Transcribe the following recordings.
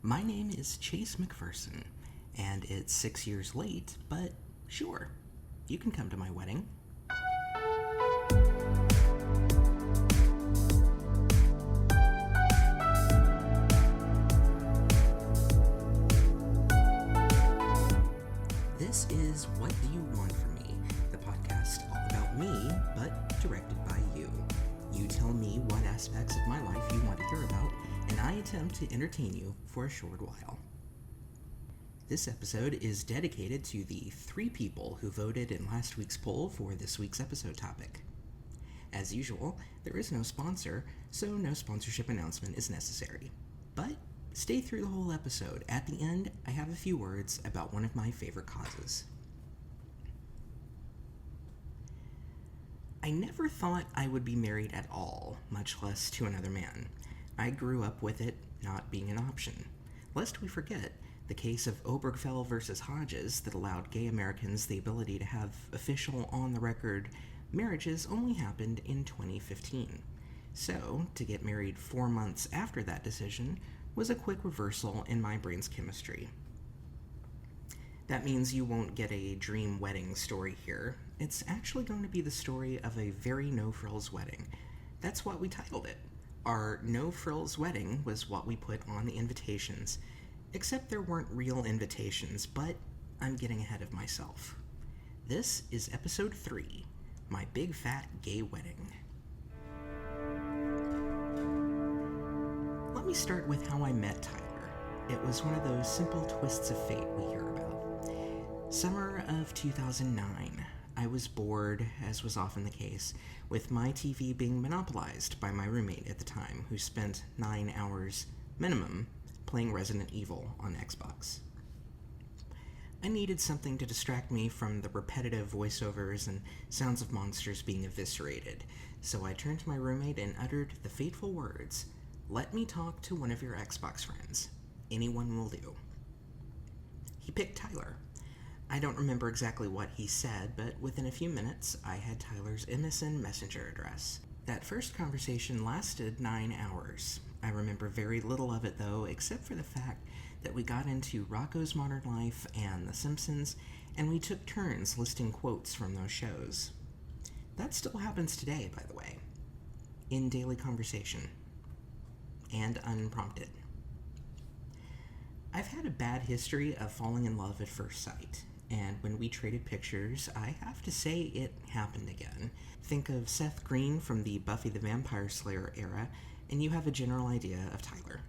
My name is Chase McPherson, and it's 6 years late, but sure, you can come to my wedding. This is What Do You Want From Me, the podcast all about me, but directed by you. You tell me what aspects of my life you want to hear about, and I attempt to entertain you for a short while. This episode is dedicated to the 3 people who voted in last week's poll for this week's episode topic. As usual, there is no sponsor, so no sponsorship announcement is necessary. But stay through the whole episode. At the end, I have a few words about one of my favorite causes. I never thought I would be married at all, much less to another man. I grew up with it not being an option. Lest we forget, the case of Obergefell versus Hodges that allowed gay Americans the ability to have official, on-the-record marriages only happened in 2015. So, to get married 4 months after that decision was a quick reversal in my brain's chemistry. That means you won't get a dream wedding story here. It's actually going to be the story of a very no-frills wedding. That's what we titled it. Our no-frills wedding was what we put on the invitations, except there weren't real invitations, but I'm getting ahead of myself. This is episode 3, My Big Fat Gay Wedding. Let me start with how I met Tyler. It was one of those simple twists of fate we hear about. Summer of 2009. I was bored, as was often the case, with my TV being monopolized by my roommate at the time, who spent 9 hours minimum playing Resident Evil on Xbox. I needed something to distract me from the repetitive voiceovers and sounds of monsters being eviscerated, so I turned to my roommate and uttered the fateful words, "Let me talk to one of your Xbox friends. Anyone will do." He picked Tyler. I don't remember exactly what he said, but within a few minutes, I had Tyler's MSN Messenger address. That first conversation lasted 9 hours. I remember very little of it, though, except for the fact that we got into Rocko's Modern Life and The Simpsons, and we took turns listing quotes from those shows. That still happens today, by the way, in daily conversation, and unprompted. I've had a bad history of falling in love at first sight, and when we traded pictures, I have to say it happened again. Think of Seth Green from the Buffy the Vampire Slayer era, and you have a general idea of Tyler.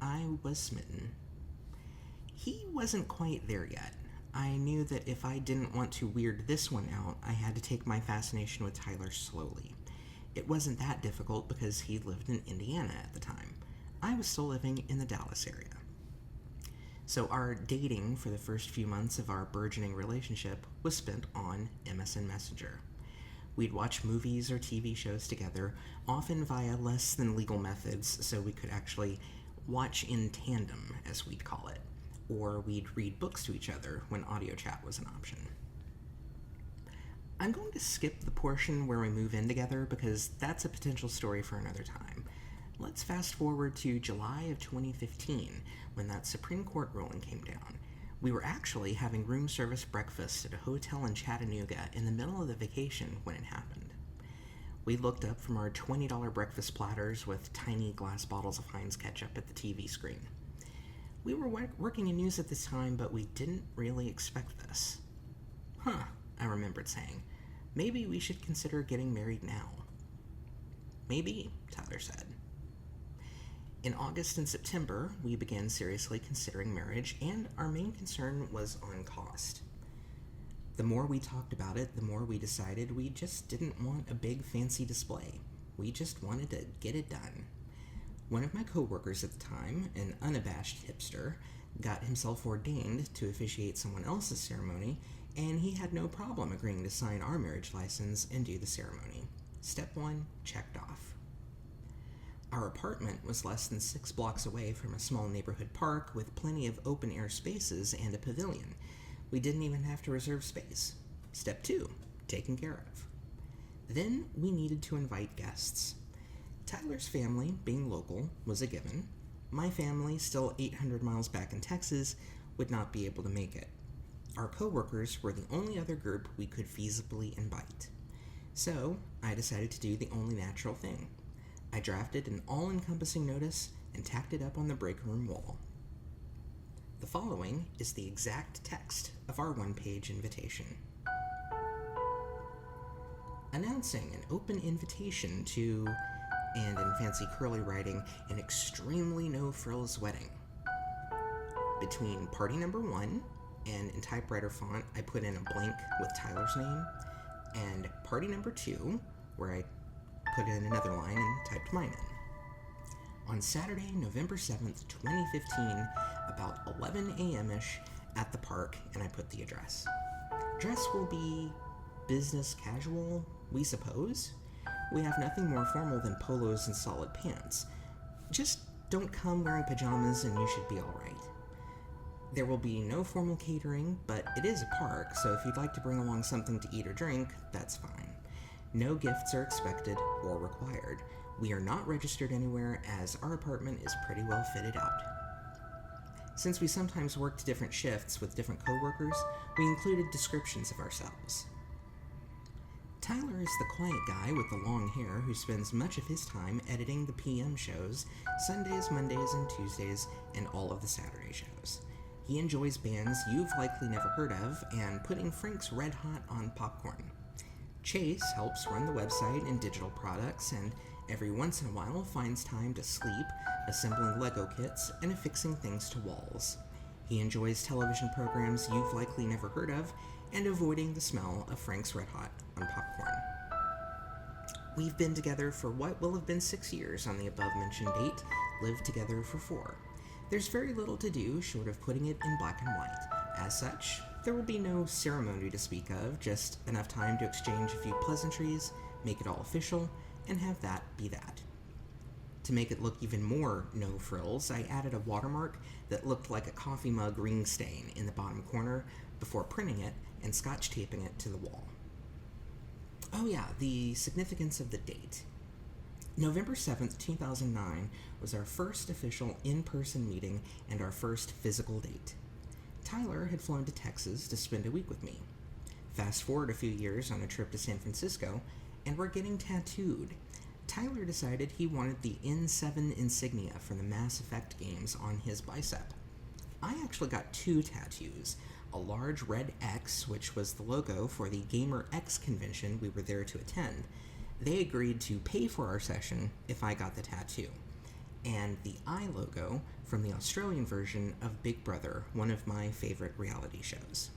I was smitten. He wasn't quite there yet. I knew that if I didn't want to weird this one out, I had to take my fascination with Tyler slowly. It wasn't that difficult because he lived in Indiana at the time. I was still living in the Dallas area. So our dating for the first few months of our burgeoning relationship was spent on MSN Messenger. We'd watch movies or TV shows together, often via less than legal methods, so we could actually watch in tandem, as we'd call it, or we'd read books to each other when audio chat was an option. I'm going to skip the portion where we move in together because that's a potential story for another time. Let's fast forward to July of 2015, when that Supreme Court ruling came down. We were actually having room service breakfast at a hotel in Chattanooga in the middle of the vacation when it happened. We looked up from our $20 breakfast platters with tiny glass bottles of Heinz ketchup at the TV screen. We were working in news at this time, but we didn't really expect this. I remembered saying. Maybe we should consider getting married now. Maybe, Tyler said. In August and September, we began seriously considering marriage, and our main concern was on cost. The more we talked about it, the more we decided we just didn't want a big fancy display. We just wanted to get it done. One of my coworkers at the time, an unabashed hipster, got himself ordained to officiate someone else's ceremony, and he had no problem agreeing to sign our marriage license and do the ceremony. Step 1 checked off. Our apartment was less than 6 blocks away from a small neighborhood park with plenty of open-air spaces and a pavilion. We didn't even have to reserve space. Step 2, taken care of. Then we needed to invite guests. Tyler's family, being local, was a given. My family, still 800 miles back in Texas, would not be able to make it. Our coworkers were the only other group we could feasibly invite. So, I decided to do the only natural thing. I drafted an all-encompassing notice and tacked it up on the break room wall. The following is the exact text of our one-page invitation. Announcing an open invitation to, and in fancy curly writing, an extremely no-frills wedding. Between party number 1, and in typewriter font I put in a blank with Tyler's name, and party number 2, where I put in another line and typed mine in. On Saturday, November 7th, 2015, about 11 a.m.-ish at the park, and I put the address. Dress will be business casual, we suppose. We have nothing more formal than polos and solid pants. Just don't come wearing pajamas and you should be alright. There will be no formal catering, but it is a park, so if you'd like to bring along something to eat or drink, that's fine. No gifts are expected or required. We are not registered anywhere as our apartment is pretty well fitted out. Since we sometimes worked different shifts with different coworkers, we included descriptions of ourselves. Tyler is the quiet guy with the long hair who spends much of his time editing the PM shows, Sundays, Mondays, and Tuesdays, and all of the Saturday shows. He enjoys bands you've likely never heard of and putting Frank's Red Hot on popcorn. Chase helps run the website and digital products, and every once in a while finds time to sleep, assembling Lego kits, and affixing things to walls. He enjoys television programs you've likely never heard of, and avoiding the smell of Frank's Red Hot on popcorn. We've been together for what will have been 6 years on the above-mentioned date, lived together for 4. There's very little to do short of putting it in black and white. As such, there will be no ceremony to speak of, just enough time to exchange a few pleasantries, make it all official, and have that be that. To make it look even more no frills, I added a watermark that looked like a coffee mug ring stain in the bottom corner before printing it and scotch taping it to the wall. Oh yeah, the significance of the date. November 7th, 2009 was our first official in-person meeting and our first physical date. Tyler had flown to Texas to spend a week with me. Fast forward a few years on a trip to San Francisco, and we're getting tattooed. Tyler decided he wanted the N7 insignia from the Mass Effect games on his bicep. I actually got 2 tattoos, a large red X, which was the logo for the Gamer X convention we were there to attend. They agreed to pay for our session if I got the tattoo, and the I logo from the Australian version of Big Brother, one of my favorite reality shows.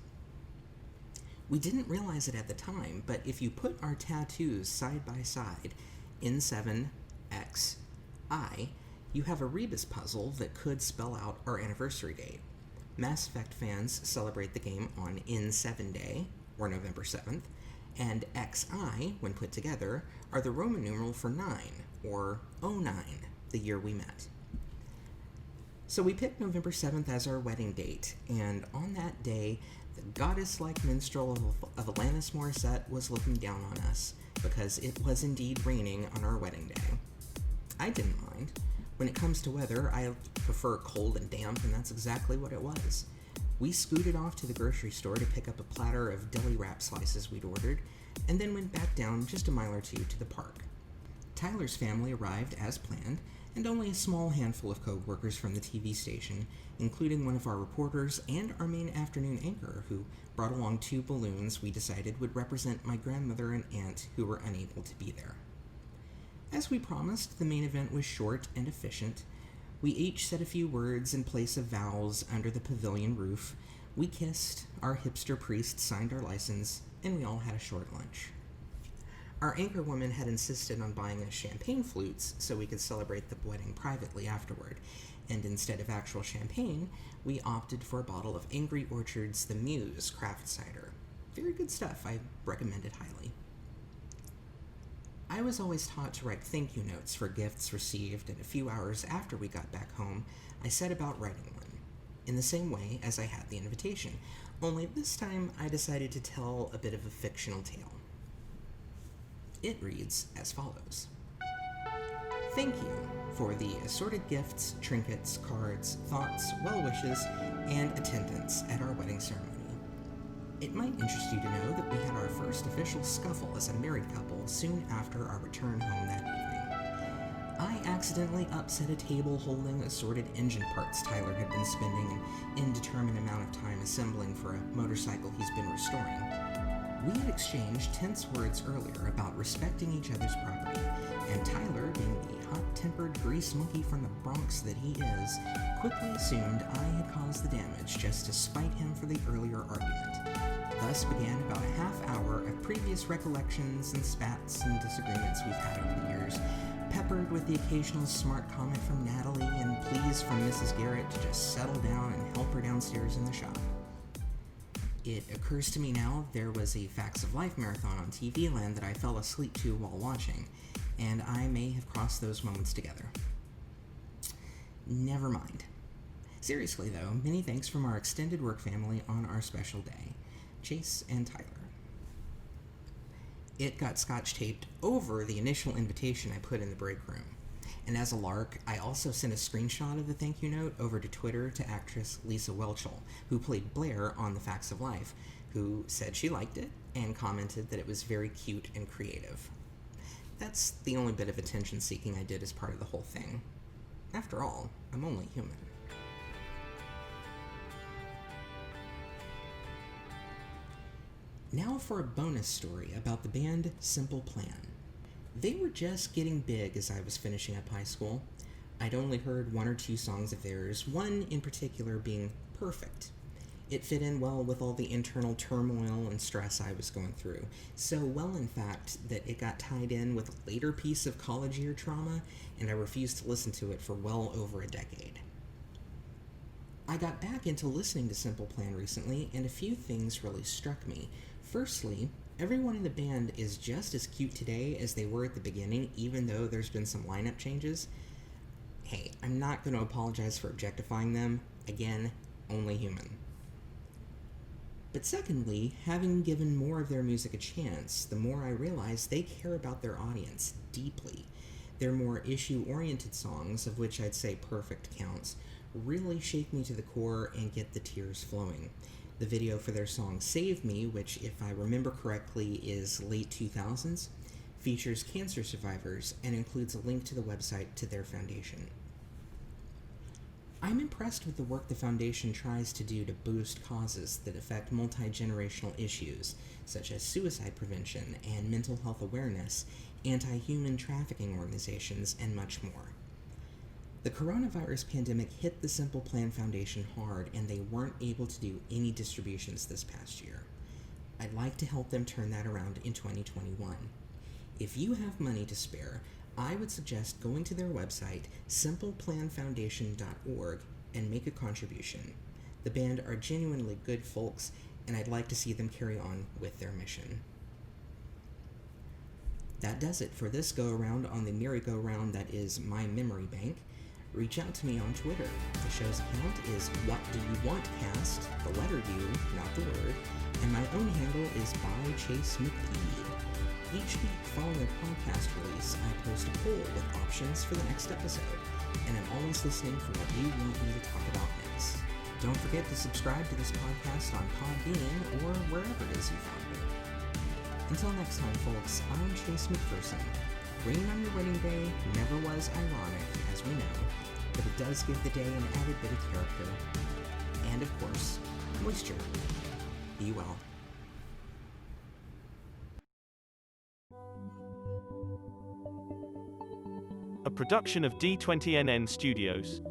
We didn't realize it at the time, but if you put our tattoos side by side, N7, X, I, you have a rebus puzzle that could spell out our anniversary date. Mass Effect fans celebrate the game on N7 Day, or November 7th, and XI, when put together, are the Roman numeral for 9, or 09, the year we met. So we picked November 7th as our wedding date, and on that day, the goddess-like minstrel of Alanis Morissette was looking down on us, because it was indeed raining on our wedding day. I didn't mind. When it comes to weather, I prefer cold and damp, and that's exactly what it was. We scooted off to the grocery store to pick up a platter of deli wrap slices we'd ordered, and then went back down just a mile or 2 to the park. Tyler's family arrived as planned, and only a small handful of co-workers from the TV station, including one of our reporters and our main afternoon anchor, who brought along 2 balloons we decided would represent my grandmother and aunt who were unable to be there. As we promised, the main event was short and efficient. We each said a few words in place of vows under the pavilion roof. We kissed, our hipster priest signed our license, and we all had a short lunch. Our anchor woman had insisted on buying us champagne flutes so we could celebrate the wedding privately afterward, and instead of actual champagne, we opted for a bottle of Angry Orchard's The Muse craft cider. Very good stuff, I recommend it highly. I was always taught to write thank you notes for gifts received, and a few hours after we got back home, I set about writing one, in the same way as I had the invitation, only this time I decided to tell a bit of a fictional tale. It reads as follows. Thank you for the assorted gifts, trinkets, cards, thoughts, well wishes, and attendance at our wedding ceremony. It might interest you to know that we had our first official scuffle as a married couple soon after our return home that evening. I accidentally upset a table holding assorted engine parts Tyler had been spending an indeterminate amount of time assembling for a motorcycle he's been restoring. We had exchanged tense words earlier about respecting each other's property, and Tyler, being the hot-tempered grease monkey from the Bronx that he is, quickly assumed I had caused the damage just to spite him for the earlier argument. Thus began about a half hour of previous recollections and spats and disagreements we've had over the years, peppered with the occasional smart comment from Natalie and pleas from Mrs. Garrett to just settle down and help her downstairs in the shop. It occurs to me now there was a Facts of Life marathon on TV Land that I fell asleep to while watching, and I may have crossed those moments together. Never mind. Seriously though, many thanks from our extended work family on our special day, Chase and Tyler. It got scotch taped over the initial invitation I put in the break room. And as a lark, I also sent a screenshot of the thank you note over to Twitter to actress Lisa Welchel, who played Blair on The Facts of Life, who said she liked it and commented that it was very cute and creative. That's the only bit of attention seeking I did as part of the whole thing. After all, I'm only human. Now for a bonus story about the band Simple Plan. They were just getting big as I was finishing up high school. I'd only heard one or two songs of theirs, one in particular being Perfect. It fit in well with all the internal turmoil and stress I was going through, so well in fact that it got tied in with a later piece of college year trauma, and I refused to listen to it for well over a decade. I got back into listening to Simple Plan recently, and a few things really struck me. Firstly, everyone in the band is just as cute today as they were at the beginning, even though there's been some lineup changes. Hey, I'm not going to apologize for objectifying them. Again, only human. But secondly, having given more of their music a chance, the more I realize they care about their audience deeply. Their more issue-oriented songs, of which I'd say Perfect counts, really shake me to the core and get the tears flowing. The video for their song Save Me, which if I remember correctly is late 2000s, features cancer survivors and includes a link to the website to their foundation. I'm impressed with the work the foundation tries to do to boost causes that affect multi-generational issues, such as suicide prevention and mental health awareness, anti-human trafficking organizations, and much more. The coronavirus pandemic hit the Simple Plan Foundation hard, and they weren't able to do any distributions this past year. I'd like to help them turn that around in 2021. If you have money to spare, I would suggest going to their website, simpleplanfoundation.org, and make a contribution. The band are genuinely good folks, and I'd like to see them carry on with their mission. That does it for this go-around on the merry-go-round that is my memory bank. Reach out to me on Twitter. The show's account is WhatDoYouWantCast, the letter U, not the word, and my own handle is by Chase McPeed. Each week following a podcast release, I post a poll with options for the next episode, and I'm always listening for what you want me to talk about next. Don't forget to subscribe to this podcast on Podbean or wherever it is you found it. Until next time, folks, I'm Chase McPherson. Rain on your wedding day never was ironic, as we know, but it does give the day an added bit of character. And of course, moisture. Be well. A production of D20NN Studios.